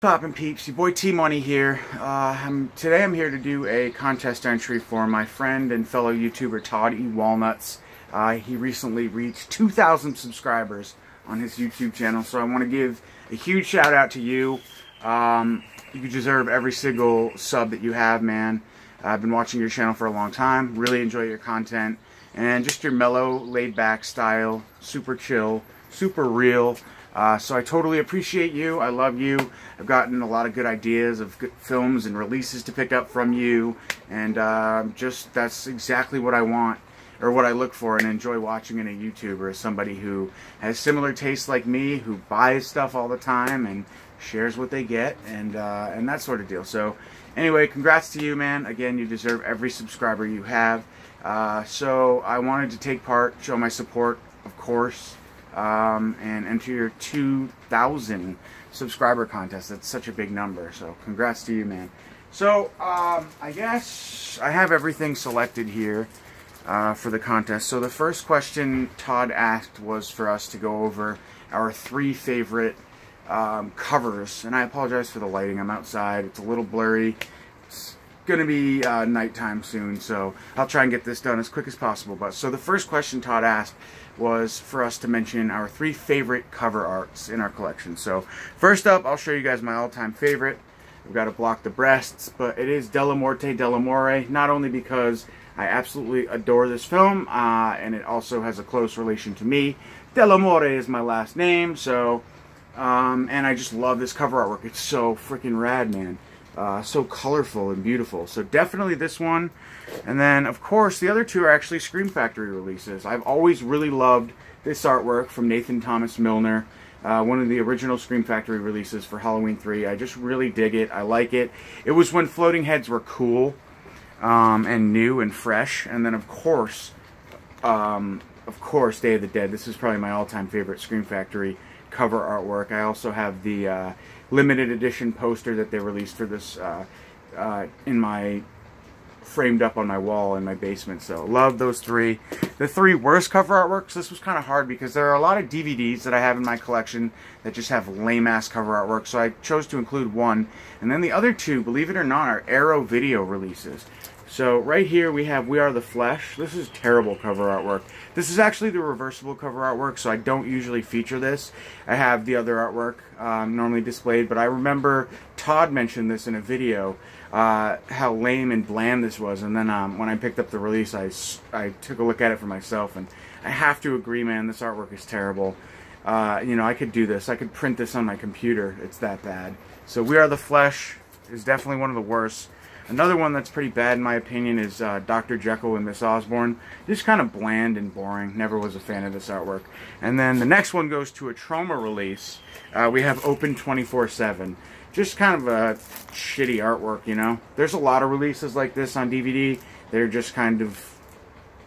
Poppin' peeps, your boy T-Money here. Today I'm here to do a contest entry for my friend and fellow YouTuber Todd Walnuts. He recently reached 2,000 subscribers on his YouTube channel, so I want to give a huge shout out to you. You deserve every single sub that you have, man. I've been watching your channel for a long time, really enjoy your content, and just your mellow, laid-back style, super chill, super real. So I totally appreciate you. I love you. I've gotten a lot of good ideas of good films and releases to pick up from you, and that's exactly what I want, or what I look for and enjoy watching in a YouTuber, is somebody who has similar tastes like me, who buys stuff all the time and shares what they get, and that sort of deal. So anyway, congrats to you, man. Again, you deserve every subscriber you have. So I wanted to take part, show my support, of course. And enter your 2,000 subscriber contest. That's such a big number, so congrats to you, man. So, I guess I have everything selected here for the contest. So the first question Todd asked was for us to go over our 3 favorite covers. And I apologize for the lighting. I'm outside. It's a little blurry. It's going to be nighttime soon, so I'll try and get this done as quick as possible. So the first question Todd asked was for us to mention our 3 favorite cover arts in our collection. So first up, I'll show you guys my all-time favorite. We've got to block the breasts, but it is Della Morte Dell'Amore, not only because I absolutely adore this film, and it also has a close relation to me. Dell'Amore is my last name, so and I just love this cover artwork. It's so freaking rad, man. So colorful and beautiful. So definitely this one. And then, of course, the other 2 are actually Scream Factory releases. I've always really loved this artwork from Nathan Thomas Milner, one of the original Scream Factory releases for Halloween 3. I just really dig it. I like it. It was when floating heads were cool and new and fresh. And then, of course, Day of the Dead. This is probably my all-time favorite Scream Factory cover artwork. I also have the limited edition poster that they released for this framed up on my wall in my basement. So love those 3. The 3 worst cover artworks, this was kind of hard because there are a lot of DVDs that I have in my collection that just have lame ass cover artwork, so I chose to include 1. And then the other 2, believe it or not, are Arrow video releases. So right here we have We Are the Flesh. This is terrible cover artwork. This is actually the reversible cover artwork, so I don't usually feature this. I have the other artwork normally displayed, but I remember Todd mentioned this in a video, how lame and bland this was, and then when I picked up the release, I took a look at it for myself, and I have to agree, man, this artwork is terrible. You know, I could do this. I could print this on my computer. It's that bad. So We Are the Flesh is definitely one of the worst. Another one that's pretty bad in my opinion is Dr. Jekyll and Miss Osborne. Just kind of bland and boring. Never was a fan of this artwork. And then the next one goes to a Troma release. We have Open 24/7. Just kind of a shitty artwork, you know. There's a lot of releases like this on DVD. They're just kind of,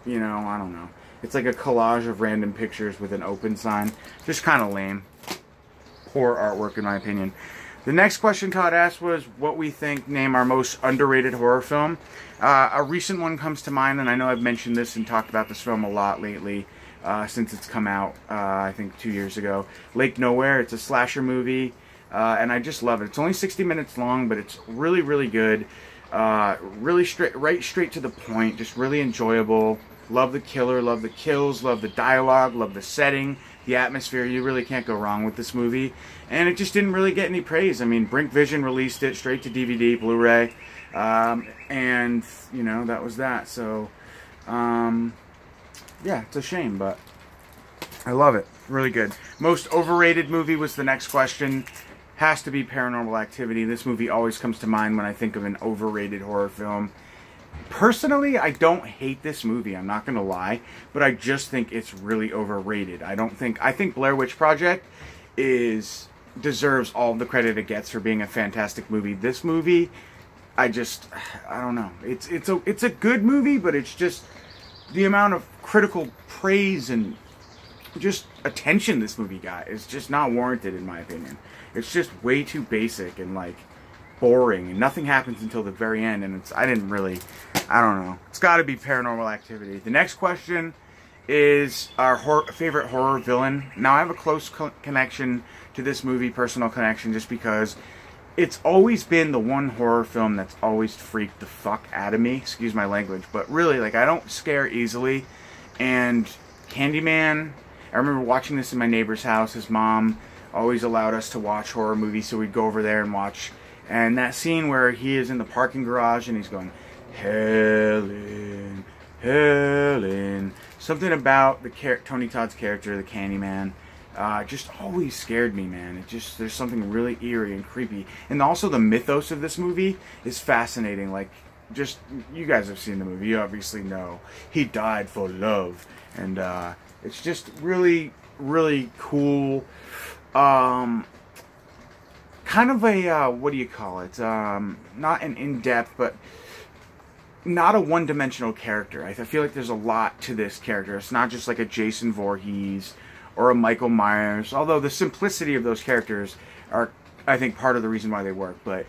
you know, I don't know. It's like a collage of random pictures with an open sign. Just kind of lame. Poor artwork in my opinion. The next question Todd asked was what we think name our most underrated horror film. A recent one comes to mind, and I know I've mentioned this and talked about this film a lot lately since it's come out, I think 2 years ago. Lake Nowhere. It's a slasher movie, and I just love it. It's only 60 minutes long, but it's really, really good. Really straight to the point, just really enjoyable. Love the killer, love the kills, love the dialogue, love the setting, the atmosphere. You really can't go wrong with this movie. And it just didn't really get any praise. I mean, Brink Vision released it straight to DVD, Blu-ray, and, you know, that was that. So, yeah, it's a shame, but I love it. Really good. Most overrated movie was the next question. Has to be Paranormal Activity. This movie always comes to mind when I think of an overrated horror film. Personally, I don't hate this movie, I'm not going to lie, but I just think it's really overrated. I think Blair Witch Project deserves all the credit it gets for being a fantastic movie. This movie, I don't know. It's a good movie, but it's just the amount of critical praise and just attention this movie got is just not warranted in my opinion. It's just way too basic and like boring, and nothing happens until the very end, and I don't know. It's got to be Paranormal Activity. The next question is our favorite horror villain. Now, I have a close connection to this movie, personal connection, just because it's always been the one horror film that's always freaked the fuck out of me. Excuse my language, but really, like, I don't scare easily. And Candyman, I remember watching this in my neighbor's house. His mom always allowed us to watch horror movies, so we'd go over there and watch. And that scene where he is in the parking garage and he's going, Helen, Helen. Something about Tony Todd's character, the Candyman, just always scared me, man. There's something really eerie and creepy. And also the mythos of this movie is fascinating. Like, just, you guys have seen the movie, you obviously know. He died for love. And it's just really, really cool. Kind of a, what do you call it? Not an in-depth, but not a one-dimensional character. I feel like there's a lot to this character. It's not just like a Jason Voorhees or a Michael Myers, although the simplicity of those characters are, I think, part of the reason why they work. But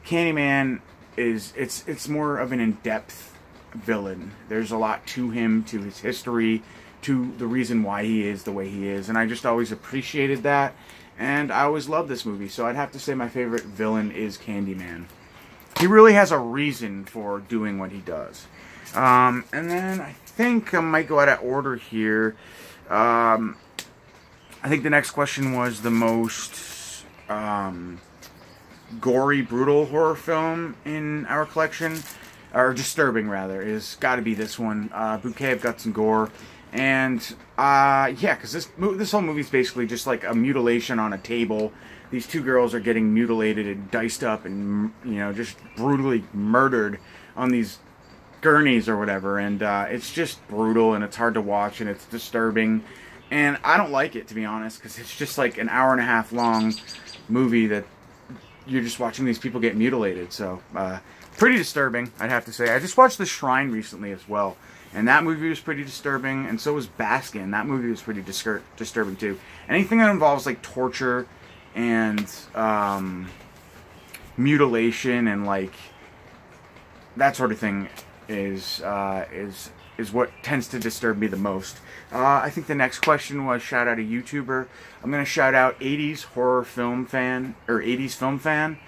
Candyman it's more of an in-depth villain. There's a lot to him, to his history, to the reason why he is the way he is, and I just always appreciated that, and I always loved this movie, so I'd have to say my favorite villain is Candyman. He really has a reason for doing what he does. And then I think I might go out of order here. I think the next question was the most gory, brutal horror film in our collection, or disturbing rather, is got to be this one, Bouquet of Guts and Gore. And yeah, because this whole movie is basically just like a mutilation on a table. These two girls are getting mutilated and diced up and, you know, just brutally murdered on these gurneys or whatever. And it's just brutal, and it's hard to watch, and it's disturbing. And I don't like it, to be honest, because it's just like an hour-and-a-half long movie that you're just watching these people get mutilated. So, pretty disturbing, I'd have to say. I just watched The Shrine recently as well, and that movie was pretty disturbing, and so was Baskin. That movie was pretty disturbing, too. Anything that involves, like, torture and mutilation and, like, that sort of thing is what tends to disturb me the most. I think the next question was shout out a YouTuber. I'm going to shout out 80s horror film fan, or 80s film fan.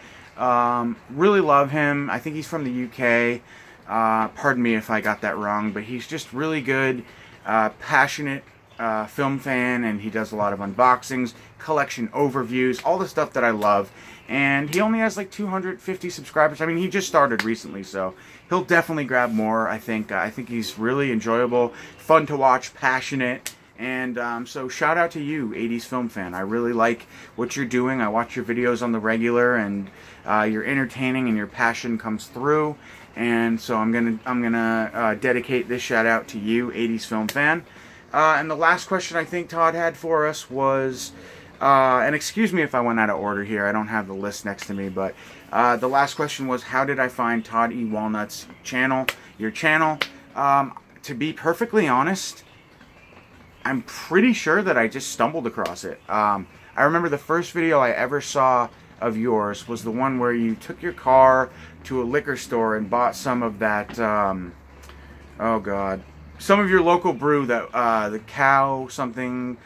Really love him. I think he's from the UK. Pardon me if I got that wrong, but he's just really good, passionate film fan, and he does a lot of unboxings, collection overviews, all the stuff that I love. And he only has like 250 subscribers. I mean, he just started recently, so he'll definitely grab more, I think. I think he's really enjoyable, fun to watch, passionate. And so shout out to you, 80s film fan. I really like what you're doing. I watch your videos on the regular, and you're entertaining, and your passion comes through. And so I'm gonna dedicate this shout out to you, 80s film fan. And the last question I think Todd had for us was, and excuse me if I went out of order here, I don't have the list next to me, but the last question was, how did I find Todd E. Walnuts' channel, your channel? To be perfectly honest, I'm pretty sure that I just stumbled across it. I remember the first video I ever saw of yours was the one where you took your car to a liquor store and bought some of that, oh god, some of your local brew, that the cow something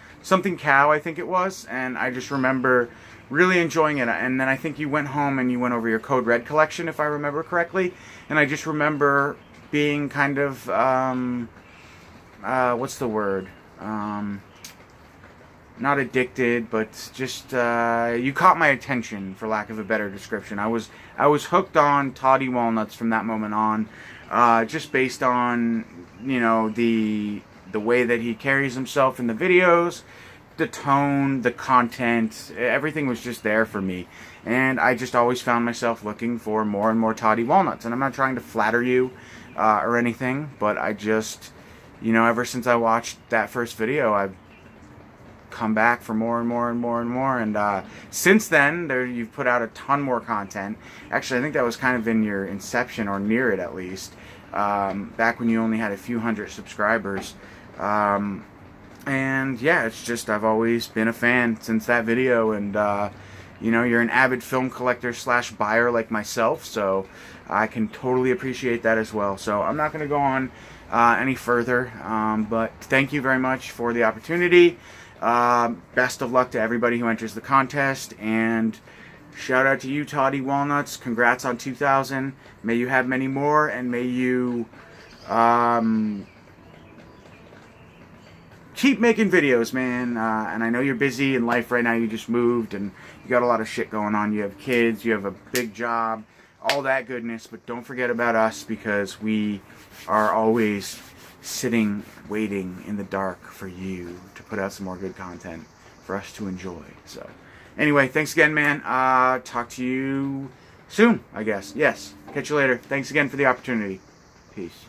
cow, I think it was, and I just remember really enjoying it. And then I think you went home and you went over your Code Red collection, if I remember correctly, and I just remember being kind of what's the word, not addicted, but just you caught my attention, for lack of a better description. I was hooked on Todd E. Walnuts from that moment on, just based on, you know, the way that he carries himself in the videos, the tone, the content, everything was just there for me. And I just always found myself looking for more and more Todd E. Walnuts. And I'm not trying to flatter you or anything, but I just, you know, ever since I watched that first video, I've come back for more and more and more and more. And since then, you've put out a ton more content. Actually, I think that was kind of in your inception, or near it at least, back when you only had a few hundred subscribers. And yeah, it's just, I've always been a fan since that video. And you know, you're an avid film collector / buyer like myself, so I can totally appreciate that as well. So I'm not going to go on any further, but thank you very much for the opportunity. Best of luck to everybody who enters the contest, and shout out to you, Todd Walnuts. Congrats on 2,000. May you have many more, and may you keep making videos, man. And I know you're busy in life right now. You just moved, and you got a lot of shit going on. You have kids. You have a big job. All that goodness. But don't forget about us, because we are always sitting, waiting in the dark for you to put out some more good content for us to enjoy. So, anyway, thanks again, man. Talk to you soon, I guess. Yes. Catch you later. Thanks again for the opportunity. Peace.